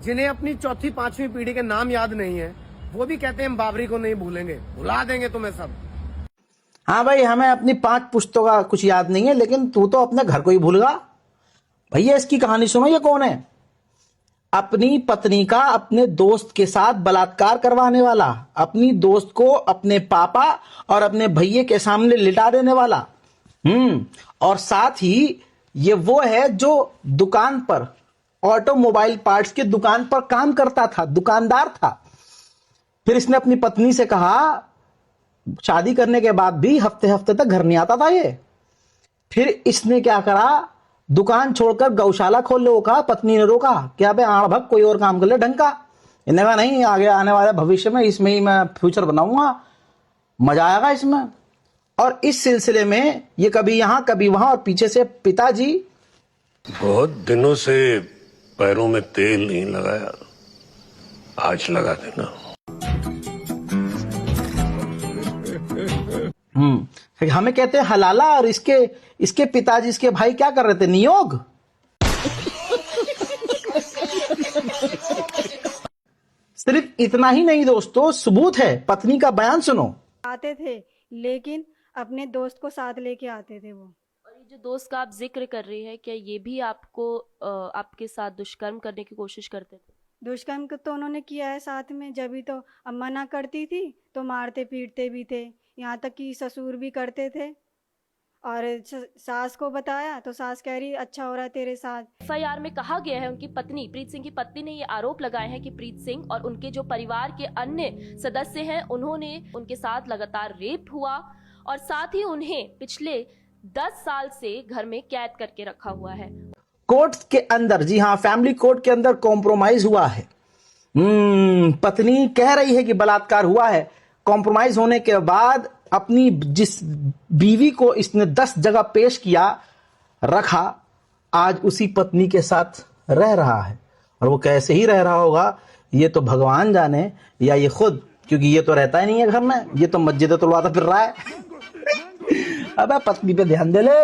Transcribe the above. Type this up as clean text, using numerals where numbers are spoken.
जिन्हें अपनी चौथी पांचवी पीढ़ी के नाम याद नहीं है, वो भी कहते हैं हम बाबरी को नहीं भूलेंगे, भुला देंगे तुम्हें सब। हाँ भाई, हमें अपनी 5 पुश्तों का कुछ याद नहीं है, लेकिन तू तो अपने घर को ही भूल गया। भैया इसकी कहानी सुनो, ये कौन है? अपनी पत्नी का अपने दोस्त के साथ बलात्कार करवाने वाला, अपनी दोस्त को अपने पापा और अपने भैये के सामने लिटा देने वाला। और साथ ही ये वो है जो दुकान पर, ऑटोमोबाइल पार्ट्स की दुकान पर काम करता था, दुकानदार था। फिर इसने अपनी पत्नी से कहा, शादी करने के बाद भी हफ्ते हफ्ते तक घर नहीं आता था ये। फिर इसने क्या करा, दुकान छोड़कर गौशाला खोलने को कहा। पत्नी ने रोका, क्या बे आड़ भग कोई और काम कर ले ढंग का। इन्हें कहा नहीं, आगे आने वाले भविष्य में इसमें ही मैं फ्यूचर बनाऊंगा, मजा आएगा इसमें। और इस सिलसिले में ये कभी यहां कभी वहां, और पीछे से पिताजी, बहुत दिनों से पैरों में तेल नहीं लगाया, आज लगा देना। हमें कहते हैं हलाला, और इसके पिताजी, इसके भाई क्या कर रहे थे, नियोग। सिर्फ इतना ही नहीं दोस्तों, सबूत है, पत्नी का बयान सुनो। आते थे, लेकिन अपने दोस्त को साथ लेके आते थे वो। और ये जो दोस्त का आप जिक्र कर रही है, क्या ये भी आपको आपके साथ दुष्कर्म करने की कोशिश करते थे? दुष्कर्म तो उन्होंने किया है साथ में, जब भी तो अम्मा ना करती थी तो मारते पीटते भी थे, यहाँ तक कि ससुर भी करते थे। और सास को बताया तो सास कह रही अच्छा हो रहा है तेरे साथ। FIR में कहा गया है, उनकी पत्नी प्रीत सिंह की पत्नी ने ये आरोप लगाए हैं कि प्रीत सिंह और उनके जो परिवार के अन्य सदस्य हैं, उन्होंने उनके साथ लगातार रेप हुआ और साथ ही उन्हें पिछले 10 साल से घर में कैद करके रखा हुआ है। कोर्ट के अंदर, जी हाँ, फैमिली कोर्ट के अंदर कॉम्प्रोमाइज हुआ है। पत्नी कह रही है कि बलात्कार हुआ है। कॉम्प्रोमाइज होने के बाद अपनी जिस बीवी को इसने 10 जगह पेश किया, रखा, आज उसी पत्नी के साथ रह रहा है। और वो कैसे ही रह रहा होगा ये तो भगवान जाने, या ये खुद, क्योंकि ये तो रहता ही नहीं है घर में, ये तो मस्जिद तुलवाता फिर रहा है। अबे पत्नी पे ध्यान दे ले।